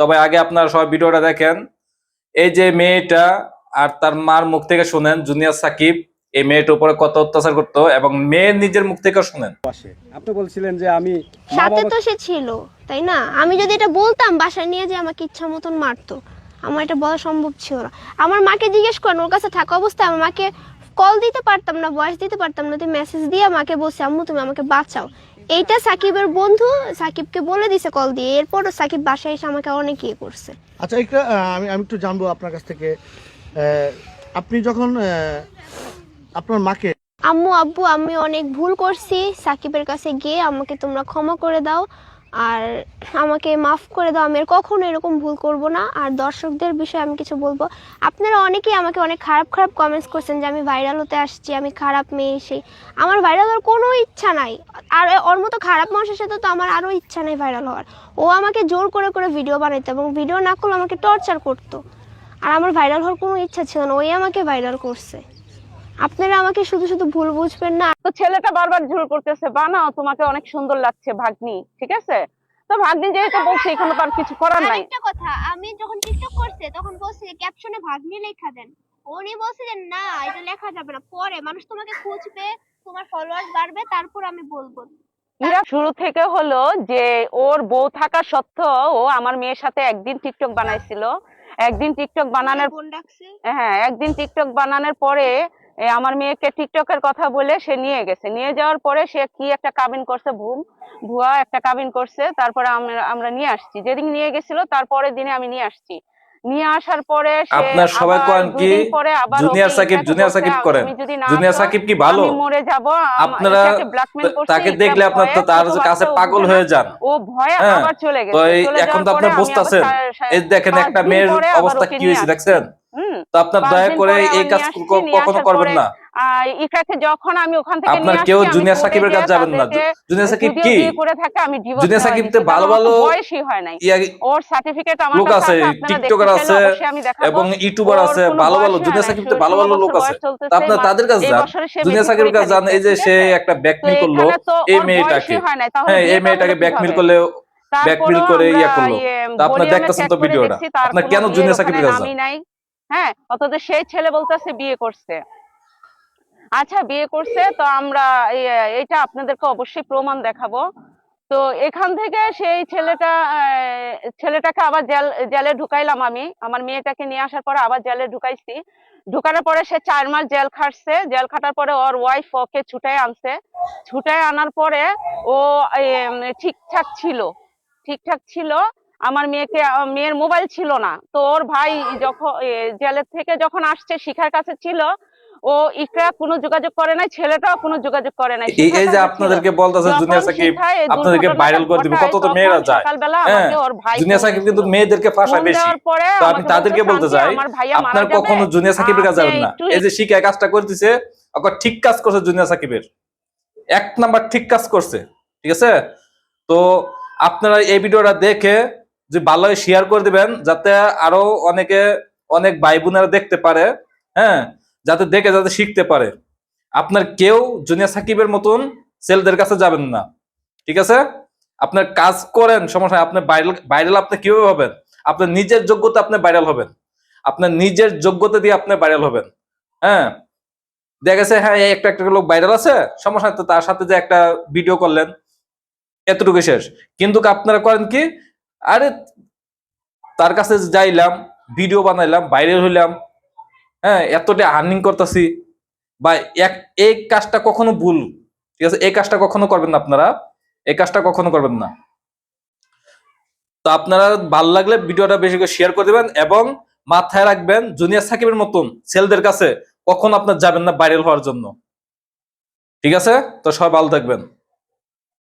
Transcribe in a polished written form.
তবে আগে আপনারা সবাই ভিডিওটা দেখেন। এই যে মেয়েটা আর তার মার মুখ থেকে শুনেন জুনিয়র সাকিব এই মেয়েটার উপরে কত অত্যাচার করতো, এবং মেয়ের নিজের মুখ থেকে শুনেন। আপনি বলছিলেন যে আমি সাথে তো সে ছিল, তাই না? আমি যদি এটা বলতাম বাসায় নিয়ে যে আমাকে ইচ্ছা মতন মারতো, আমার এটা বলা সম্ভব ছিল না। আমার মাকে জিজ্ঞেস করেন, ওর কাছে থাকা অবস্থায় আমার মাকে কল দিতে পারতাম না, ভয়েস দিতে পারতাম না, মেসেজ দিয়ে মাকে বলছে আম্মু তুমি আমাকে বাঁচাও। এইটা সাকিবের বন্ধু সাকিবকে বলে দিছে কল দিয়ে, এরপরও সাকিব বাসায় এসে আমাকে অনেক ইয়ে করছে। আচ্ছা আমি একটু জানবো আপনার কাছ থেকে, আপনি যখন আপনার মাকে আম্মু আব্বু আমি অনেক ভুল করছি, সাকিবের কাছে গিয়ে আমাকে তোমরা ক্ষমা করে দাও আর আমাকে মাফ করে দাও, আমি আর কখনো এরকম ভুল করব না। আর দর্শকদের বিষয়ে আমি কিছু বলবো, আপনারা অনেকেই আমাকে অনেক খারাপ খারাপ কমেন্টস করছেন যে আমি ভাইরাল হতে আসছি, আমি খারাপ মেয়ে। সেই আমার ভাইরাল হওয়ার কোনো ইচ্ছা নাই, আর ওর মতো খারাপ মানুষের সাথে তো আমার আরও ইচ্ছা নেই ভাইরাল হওয়ার। ও আমাকে জোর করে করে ভিডিও বানাইতো এবং ভিডিও না করলে আমাকে টর্চার করতো, আর আমার ভাইরাল হওয়ার কোনো ইচ্ছা ছিল না, ওই আমাকে ভাইরাল করছে। আপনারা আমাকে শুধু শুধু ভুল বুঝবেন না। তো ছেলেটা বারবার জোর করতেছে বানাও, তোমাকে অনেক সুন্দর লাগছে ভাগ্নি, ঠিক আছে? তো ভাগ্নি যেহেতু বলছে এখানে তো আর কিছু করার নাই। আরেকটা কথা, আমি যখন টিকটক করছে তখন বলছে ক্যাপশনে ভাগ্নি লেখা দেন, উনি বলছে যে না এটা লেখা যাবে না, পরে মানুষ তোমাকে খুঁজবে, তোমার ফলোয়ার্স বাড়বে, তারপর আমি বলবো। এরা শুরু থেকে হলো যে ওর বউ থাকা সত্ত্বেও ও আমার মেয়ের সাথে একদিন টিকটক বানাইছিল। একদিন টিকটক বানানোর হ্যাঁ একদিন টিকটক বানানোর পরে আমার মেয়েকে টিকটকের কথা বলে সে নিয়ে গেছে। নিয়ে যাওয়ার পরে সে কি একটা কাবিন করছে, ভুয়া একটা কাবিন করছে। তারপরে আমরা নিয়ে আসছি, যেদিন নিয়ে গেছিল তারপরের দিনে আমি নিয়ে আসছি। নিয়ে আসার পরে আপনার সবাই করেন কি জুনিয়র সাকিব করেন, জুনিয়র সাকিব কি ভালো? মরে যাব, আপনারা তাকে দেখলে আপনার তো তার কাছে পাগল হয়ে যান। ও ভয়ে আবার চলে গেছে। তো এখন তো আপনারা বুঝতাছেন, এই দেখেন একটা মেয়ের অবস্থা কি হয়েছে দেখছেন। তো আপনার দয়া করে এই কাজ কখনো করবেন না। ইকরাকে যখন আমি ওখান থেকে আপনার কেউ জুনিয়র সাকিবের কাছে যাবেন না। জুনিয়র সাকিব কি করে থাকে, আমি ডিভোর্স জুনিয়র সাকিব তো ভালো ভালো বয়সই হয় নাই, ওর সার্টিফিকেট আমার লোক আছে, টিকটকার আছে এবং ইউটিউবার আছে, ভালো ভালো জুনিয়র সাকিব তো ভালো ভালো লোক আছে। তো আপনার তাদের কাছে যান, জুনিয়র সাকিবের কাছে যান। এই যে সে একটা ব্যাকমিল করলো এই মেয়েটাকে, হ্যাঁ এই মেয়েটাকে ব্যাকমিল করলে ব্যাকমিল করে ইয়া করলো। তো আপনারা দেখতেছেন তো ভিডিওটা, আপনার কেন জুনিয়র সাকিবের কাছে যান? হ্যাঁ অথচ সেই ছেলে বলতেছে বিয়ে করছে। আচ্ছা বিয়ে করছে, তো আমরা এটা আপনাদেরকে অবশ্যই প্রমাণ দেখাবো। তো এখান থেকে সেই ছেলেটাকে আবার জেলে ঢুকাইলাম আমি। আমার মেয়েটাকে নিয়ে আসার পরে আবার জেলে ঢুকাইছি। ঢুকানোর পরে সে 4 মাস জেল খাটছে। জেল খাটার পরে ওর ওয়াইফ ওকে ছুটায় আনছে। ছুটায় আনার পরে ও ঠিকঠাক ছিল। আমার মেয়ের মোবাইল ছিল না, তো ওর ভাই যখন জেলের থেকে যখন আসছে শিখার কাছে ছিল, ও ইকরা কোনো যোগাযোগ করে নাই, ছেলেটাও কোনো যোগাযোগ করে নাই। এই যে আপনাদেরকে বলতাছে জুনিয়র সাকিব আপনাদেরকে ভাইরাল করে দিবে, কত তো মেয়েরা যায়। জুনিয়র সাকিব কিন্তু মেয়েদেরকে ফাঁসায় বেশি। তো আমি তাদেরকে বলতে চাই আপনার কখনো জুনিয়র সাকিবের কাছে যাবেন না। এই যে শিখায় কাজটা করতেছে, ওকে ঠিক কাজ করছে জুনিয়র সাকিবের, 1 নাম্বার ঠিক কাজ করছে, ঠিক আছে? তো আপনারা এই ভিডিওটা দেখে যে ভালো শেয়ার করে দিবেন, যাতে আরো অনেক ভাই বোনেরা দেখতে পারে, হ্যাঁ, যাতে দেখে যাতে শিখতে পারে। আপনার কেউ জুনিয়র সাকিবের মতন ছেলেদের কাছে যাবেন না, ঠিক আছে? আপনার কাজ করেন, সমস্যা। আপনি ভাইরাল আপনি কিভাবে হবেন? আপনার নিজের যোগ্যতা আপনি ভাইরাল হবেন, আপনার নিজের যোগ্যতা দিয়ে আপনি ভাইরাল হবেন। হ্যাঁ, দেখা গেছে হ্যাঁ একটা লোক ভাইরাল আছে, সমস্যা, তো তার সাথে যে একটা ভিডিও করলেন এতটুকু শেষ। কিন্তু আপনারা করেন কি, আরে তার কাছে যাইলাম, ভিডিও বানাইলাম, ভাইরাল হইলাম, হ্যাঁ এতটা আর্নিং করতেছি, বা এই কাজটা কখনো ভুল, ঠিক আছে? এই কাজটা কখনো করবেন না আপনারা, এই কাজটা কখনো করবেন না। তো আপনারা ভালো লাগলে ভিডিওটা বেশি করে শেয়ার করে দিবেন, এবং মাথায় রাখবেন জুনিয়র সাকিবের মতন ছেলেদের কাছে কখনো আপনার যাবেন না ভাইরাল হওয়ার জন্য, ঠিক আছে? তো সবাই ভালো থাকবেন।